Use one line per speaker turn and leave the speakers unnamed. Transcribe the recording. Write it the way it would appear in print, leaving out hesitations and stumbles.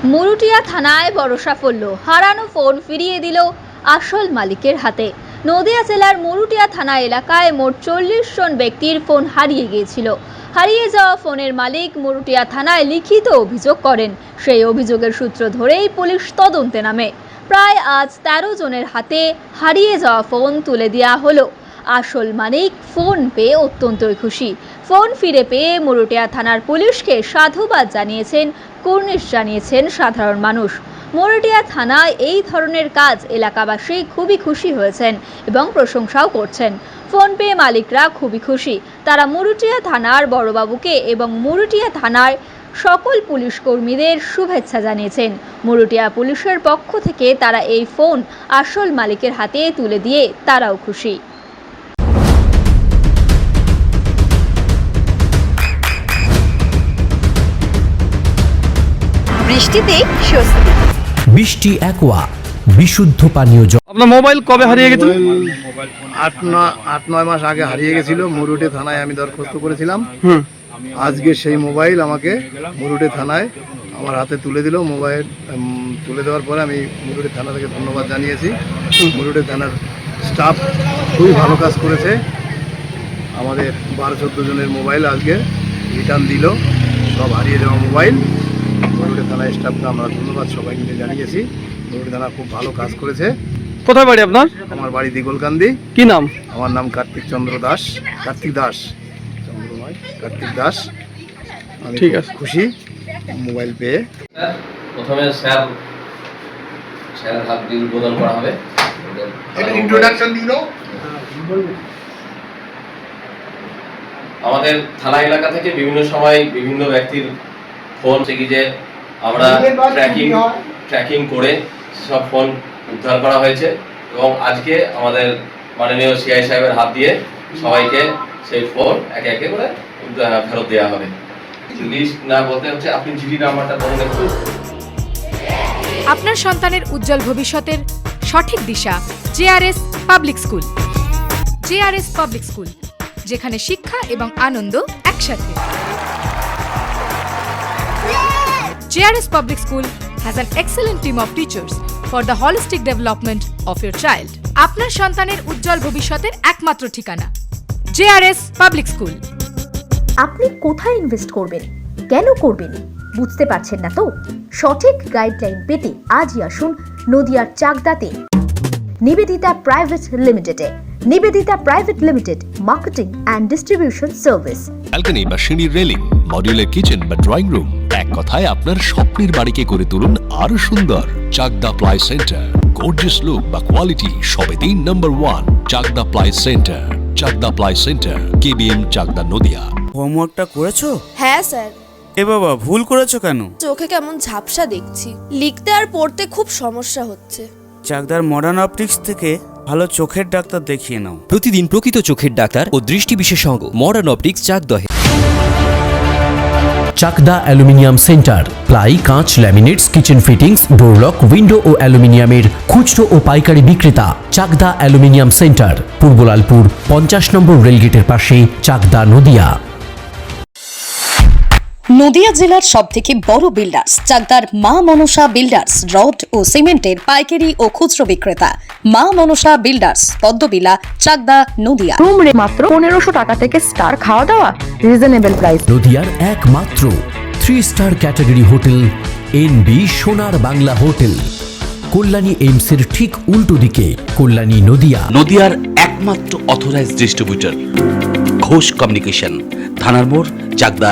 মুরুটিয়া থানায় বড় সাফল্য, হারানো ফোন ফিরিয়ে দিল আসল মালিকের হাতে। নদিয়া জেলার মুরুটিয়া থানা এলাকায় মোট 40 জন ব্যক্তির ফোন হারিয়ে গিয়েছিল। হারিয়ে যাওয়া ফোনের মালিক মুরুটিয়া থানায় লিখিত অভিযোগ করেন। সেই অভিযোগের সূত্র ধরেই পুলিশ তদন্তে নামে। প্রায় আজ 13 জনের হাতে হারিয়ে যাওয়া ফোন তুলে দেওয়া হলো। আসল মালিক ফোন পেয়ে অত্যন্তই খুশি। ফোন ফিরে পেয়ে মুরুটিয়া থানার পুলিশকে সাধুবাদ জানিয়েছেন, কুর্নিশ জানিয়েছেন সাধারণ মানুষ। মুরুটিয়া থানায় এই ধরনের কাজ এলাকাবাসী খুবই খুশি হয়েছেন এবং প্রশংসাও করছেন। ফোন পেয়ে মালিকরা খুবই খুশি। তারা মুরুটিয়া থানার বড়বাবুকে এবং মুরুটিয়া থানার সকল পুলিশ কর্মীদের শুভেচ্ছা জানিয়েছেন। মুরুটিয়া পুলিশের পক্ষ থেকে তারা এই ফোন আসল মালিকের হাতে তুলে দিয়ে তারাও খুশি।
বৃষ্টিতে স্বস্তি।
বৃষ্টি অ্যাকোয়া বিশুদ্ধ পানীয় জল।
আপনার মোবাইল কবে হারিয়ে গেছিল?
8-9 মাস আগে হারিয়ে গেছিল। মুরুটি থানায় আমি দরখাস্ত করেছিলাম। আজকে সেই মোবাইল আমাকে মুরুটি থানায় আমার হাতে তুলে দিল। মোবাইল তুলে দেওয়ার পরে আমি মুরুটি থানা থেকে ধন্যবাদ জানিয়েছি। মুরুটি থানার স্টাফ খুবই ভালো কাজ করেছে। আমাদের 12-14 জনের মোবাইল আজকে রিটার্ন দিল, সব হারিয়ে দেওয়া মোবাইল। মুরুটি থানার স্টাফকে আমরা ধন্যবাদ সবাই মিলে জানিয়েছি। মুরুটি থানা খুব ভালো কাজ করেছে।
কোথায় বাড়ি আপনার?
আমার বাড়ি দিগলকান্দি।
কি নাম?
আমার নাম কার্তিক চন্দ্র দাস। কার্তিক দাস, চন্দ্র নয়, কার্তিক দাস। আমি
ঠিক আছে,
খুশি মোবাইল পেয়ে।
প্রথমে স্যার হাত দিয়ে উদ্বোধন করা হবে।
ইন্ট্রোডাকশন দিল।
আমাদের থানা এলাকা থেকে বিভিন্ন সময় বিভিন্ন ব্যক্তির ফোন থেকে যে আমরা ট্র্যাকিং করে সব ফোন উদ্ধার করা হয়েছে এবং আজকে আমাদের মাননীয় সিআই সাহেবের হাত দিয়ে সবাইকে সেই ফোন একে একে করে ফেরত দেওয়া হবে। লিস্ট না বলতে হচ্ছে আপনি জিডি নাম্বারটা বলুন একটু।
আপনার সন্তানের উজ্জ্বল ভবিষ্যতের সঠিক দিশা JRS public school. JRS public school, যেখানে শিক্ষা এবং আনন্দ একসাথে। JRS Public School has an excellent team of teachers for the holistic development of your child. আপনার সন্তানের উজ্জ্বল ভবিষ্যতের একমাত্র ঠিকানা JRS Public School।
আপনি কোথায় ইনভেস্ট করবেন, কেন করবেন বুঝতে পারছেন না তো? সঠিক গাইডলাইন পেতে আজই আসুন নদিয়ার চাকদাতে নিবেদিতা প্রাইভেট লিমিটেডে। Nivedita private limited, marketing and distribution service.
Balcony বা সিঁড়ির রেলিং, মডিউলার কিচেন বা ড্রয়িং রুম, এক কথায় আপনার স্বপ্নের বাড়িকে করে তুলুন আরো সুন্দর। Chakdah ply centre, gorgeous look বা কোয়ালিটি সবেতেই number 1। Chakdah ply centre, Chakdah ply centre, KBM, Chakdah, Nadia.
হোমওয়ার্কটা করেছো?
হ্যাঁ স্যার।
এ বাবা, ভুল করেছো কেন?
চোখে কেমন ঝাপসা দেখছি, লিখতে আর পড়তে খুব সমস্যা হচ্ছে।
চাকদার মডার্ন অপটিক্স থেকে ভালো চোখের ডাক্তার দেখিয়ে নাও।
প্রতিদিন প্রকৃত চোখের ডাক্তার ও দৃষ্টি বিশেষজ্ঞ মডার্ন অপটিক্স চাকদহে। চাকদা অ্যালুমিনিয়াম সেন্টার, প্লাই, কাঁচ, laminates, kitchen fittings, door lock, window ও অ্যালুমিনিয়ামের খুচরো ও পাইকারি বিক্রেতা। Chakdah aluminium centre, Purbalalpur 50 number রেলগেটের পাশে, চাকদা, নদিয়া।
নদিয়া জেলার সবথেকে বড় বিল্ডার্স চাকদার মা মনসা বিল্ডার্স, রড ও সিমেন্টের পাইকারি ও খুচরো বিক্রেতা। মা মনসা বিল্ডার্স, পদ্মবিলা, চাকদা, নদিয়া।
রুম রে মাত্র 1500 টাকা থেকে স্টার, খাওয়া দাওয়া রিজনেবল প্রাইস।
নদিয়ার একমাত্র 3 স্টার ক্যাটাগরি হোটেল এনবি সোনার বাংলা হোটেল, কল্যাণী এইমসের ঠিক উল্টো দিকে, কল্যাণী, নদিয়া।
নদিয়ার একমাত্র অথরাইজড ডিস্ট্রিবিউটর ঘোষ কমিউনিকেশন, থানার মোড়, চাকদা,